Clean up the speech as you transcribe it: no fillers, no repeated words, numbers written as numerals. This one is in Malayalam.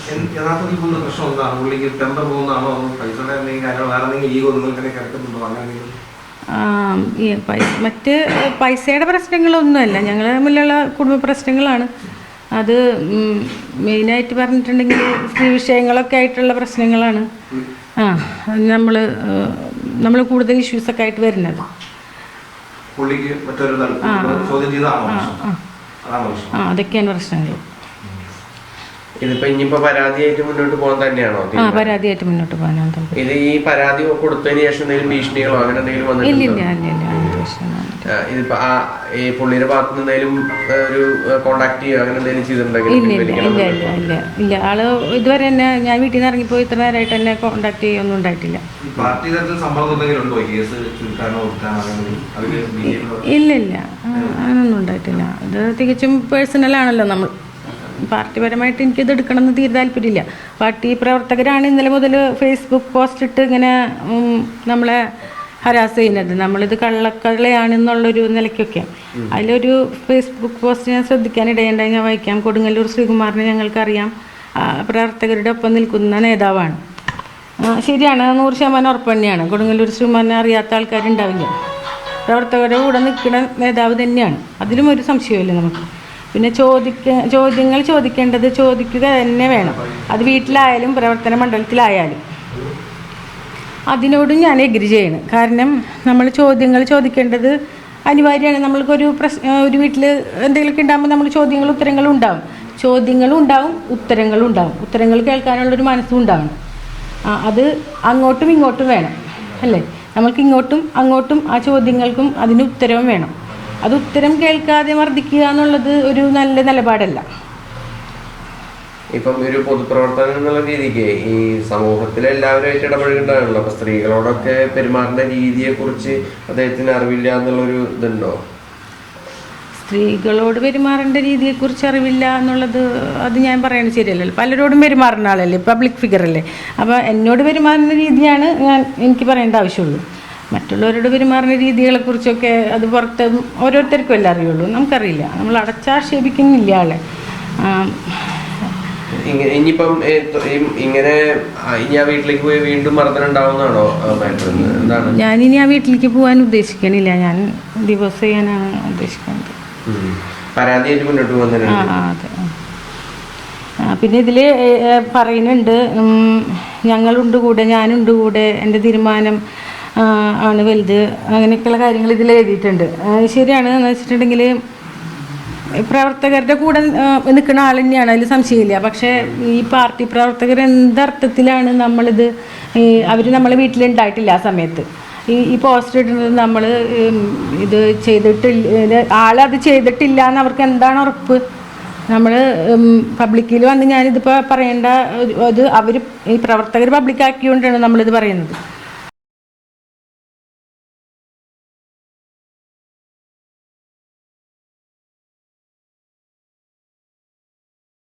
പ്രശ്നം എന്താണ്? പുള്ളിക്ക് ടെമ്പർ പോകുന്നതാണോ, പൈസയുടെ എന്തെങ്കിലും കാര്യങ്ങൾ, വേറെ എന്തെങ്കിലും ഈഗോ നിങ്ങൾക്കിടെ കിടക്കുന്നുണ്ടോ, അങ്ങനെ? മറ്റ് പൈസയുടെ പ്രശ്നങ്ങളൊന്നുമല്ല, ഞങ്ങൾ തമ്മിലുള്ള കുടുംബ പ്രശ്നങ്ങളാണ്. അത് മെയിനായിട്ട് പറഞ്ഞിട്ടുണ്ടെങ്കിൽ സ്ത്രീ വിഷയങ്ങളൊക്കെ ആയിട്ടുള്ള പ്രശ്നങ്ങളാണ്. നമ്മൾ കൂടുതൽ ഇഷ്യൂസൊക്കെ ആയിട്ട് വരുന്നത്. അതൊക്കെയാണ് പ്രശ്നങ്ങൾ. ഇതിപ്പോ ഇനിയിപ്പോ പരാതിയായിട്ട് മുന്നോട്ട് പോകാൻ തന്നെയാണോ? പരാതിയായിട്ട് മുന്നോട്ട് പോകാനാണ് താല്പര്യം. ഇത് ഈ പരാതി കൊടുത്തതിന് ശേഷം എന്തെങ്കിലും ഭീഷണികളോ അങ്ങനെ എന്തെങ്കിലും ഇതിപ്പോ ഈ പുള്ളിയുടെ ഭാഗത്ത് എന്തെങ്കിലും ഒരു കോണ്ടാക്ട് ചെയ്യോ അങ്ങനെ എന്തെങ്കിലും ചെയ്തിട്ടുണ്ടെങ്കിൽ? ഇല്ല. ആള് ഇതുവരെ തന്നെ ഞാൻ വീട്ടിൽ നിന്ന് ഇറങ്ങിപ്പോ ഇത്ര നേരമായിട്ട് എന്നെ കോണ്ടാക്ട് ചെയ്യൊന്നും ഉണ്ടായിട്ടില്ല. ഇല്ല അങ്ങനൊന്നും ഉണ്ടായിട്ടില്ല. ഇത് തികച്ചും പേഴ്സണലാണല്ലോ. നമ്മൾ പാർട്ടിപരമായിട്ട് എനിക്കിത് എടുക്കണമെന്ന് തീരെ താല്പര്യമില്ല. പാർട്ടി പ്രവർത്തകരാണ് ഇന്നലെ മുതൽ ഫേസ്ബുക്ക് പോസ്റ്റ് ഇട്ട് ഇങ്ങനെ നമ്മളെ ഹരാസ് ചെയ്യുന്നത്. നമ്മളിത് കള്ളക്കളയാണെന്നുള്ളൊരു നിലയ്ക്കൊക്കെ. അതിലൊരു ഫേസ്ബുക്ക് പോസ്റ്റ് ഞാൻ ശ്രദ്ധിക്കാനിടയുണ്ടായി, ഞാൻ വായിക്കാം. കൊടുങ്ങല്ലൂർ ശ്രീകുമാറിനെ ഞങ്ങൾക്കറിയാം, പ്രവർത്തകരുടെ ഒപ്പം നിൽക്കുന്ന നേതാവാണ്. ശരിയാണ്, 100% ഉറപ്പ് തന്നെയാണ്. കൊടുങ്ങല്ലൂർ ശ്രീകുമാറിനെ അറിയാത്ത ആൾക്കാരുണ്ടാവില്ല. പ്രവർത്തകരുടെ കൂടെ നിൽക്കുന്ന നേതാവ് തന്നെയാണ്, അതിലും ഒരു സംശയമില്ല നമുക്ക്. പിന്നെ ചോദ്യങ്ങൾ ചോദിക്കേണ്ടത് ചോദിക്കുക തന്നെ വേണം. അത് വീട്ടിലായാലും പ്രവർത്തന മണ്ഡലത്തിലായാലും. അതിനോടും ഞാൻ എഗ്രി ചെയ്യണം. കാരണം നമ്മൾ ചോദ്യങ്ങൾ ചോദിക്കേണ്ടത് അനിവാര്യമാണ്. നമ്മൾക്കൊരു ഒരു വീട്ടിൽ എന്തെങ്കിലുമൊക്കെ ഉണ്ടാകുമ്പോൾ നമ്മൾ ചോദ്യങ്ങളും ഉത്തരങ്ങളും ഉണ്ടാവും. ചോദ്യങ്ങളും ഉണ്ടാവും, ഉത്തരങ്ങളും ഉണ്ടാവും. ഉത്തരങ്ങൾ കേൾക്കാനുള്ളൊരു മനസ്സും ഉണ്ടാവണം. അത് അങ്ങോട്ടും ഇങ്ങോട്ടും വേണം, അല്ലേ? നമ്മൾക്ക് ഇങ്ങോട്ടും അങ്ങോട്ടും ആ ചോദ്യങ്ങൾക്കും അതിന് ഉത്തരവും വേണം. അത് ഉത്തരം കേൾക്കാതെ മർദ്ദിക്കുക എന്നുള്ളത് ഒരു നല്ല നിലപാടല്ല. ഇപ്പം ഒരു പൊതുപ്രവർത്തകൻ എന്നുള്ള രീതിക്ക് ഈ സമൂഹത്തിലെ എല്ലാവരുമായിട്ട് ഇടപഴകേണ്ടതാണല്ലോ. അപ്പൊ സ്ത്രീകളോടൊക്കെ പെരുമാറുന്ന രീതിയെ കുറിച്ച് അദ്ദേഹത്തിന് അറിവില്ല എന്നുള്ളൊരു ഇതുണ്ടോ? സ്ത്രീകളോട് പെരുമാറേണ്ട രീതിയെക്കുറിച്ച് അറിവില്ല എന്നുള്ളത് അത് ഞാൻ പറയുന്നത് ശരിയല്ലല്ലോ. പലരോടും പെരുമാറുന്ന ആളല്ലേ, പബ്ലിക് ഫിഗറല്ലേ. അപ്പോൾ എന്നോട് പെരുമാറുന്ന രീതിയാണ് എനിക്ക് പറയേണ്ട ആവശ്യമുള്ളൂ. മറ്റുള്ളവരോട് പെരുമാറുന്ന രീതികളെക്കുറിച്ചൊക്കെ അത് പുറത്ത് ഓരോരുത്തർക്കും എല്ലാം അറിയുള്ളൂ, നമുക്കറിയില്ല. നമ്മൾ അടച്ചാക്ഷേപിക്കുന്നില്ല ആളെ. ഇനിയിപ്പം ഇങ്ങനെ ഇനി ആ വീട്ടിലേക്ക് പോയി വീണ്ടും മർദ്ദനം ഉണ്ടാവുന്നതാണോ? ഞാനിനി ആ വീട്ടിലേക്ക് പോകാൻ ഉദ്ദേശിക്കണില്ല. ഞാൻ ഡിവോഴ്സ് ചെയ്യാനാണ് ഉദ്ദേശിക്കുന്നത്. പരാതിയായിട്ട് മുന്നോട്ട് പോകുന്നത്. അതെ. പിന്നെ ഇതിൽ പറയുന്നുണ്ട്, ഞങ്ങളുണ്ട് കൂടെ, ഞാനുണ്ട് കൂടെ, എൻ്റെ തീരുമാനം ആണ് വലുത്, അങ്ങനെയൊക്കെയുള്ള കാര്യങ്ങൾ ഇതിൽ എഴുതിയിട്ടുണ്ട്. ശരിയാണ്. എന്ന് വെച്ചിട്ടുണ്ടെങ്കിൽ പ്രവർത്തകരുടെ കൂടെ നിൽക്കുന്ന ആൾ തന്നെയാണ്, അതിൽ സംശയമില്ല. പക്ഷേ ഈ പാർട്ടി പ്രവർത്തകർ എന്തർത്ഥത്തിലാണ് നമ്മളിത്, അവർ നമ്മളെ വീട്ടിലുണ്ടായിട്ടില്ല ആ സമയത്ത് ഈ പോസ്റ്റർ ഇടുന്നത്. നമ്മൾ ഇത് ചെയ്തിട്ടില്ല, ആളത് ചെയ്തിട്ടില്ല എന്ന് അവർക്ക് എന്താണ് ഉറപ്പ്? നമ്മൾ പബ്ലിക്കിൽ വന്ന് ഞാനിതിപ്പോൾ പറയേണ്ട, അത് അവർ ഈ പ്രവർത്തകർ പബ്ലിക്കാക്കിക്കൊണ്ടാണ് നമ്മളിത് പറയുന്നത്.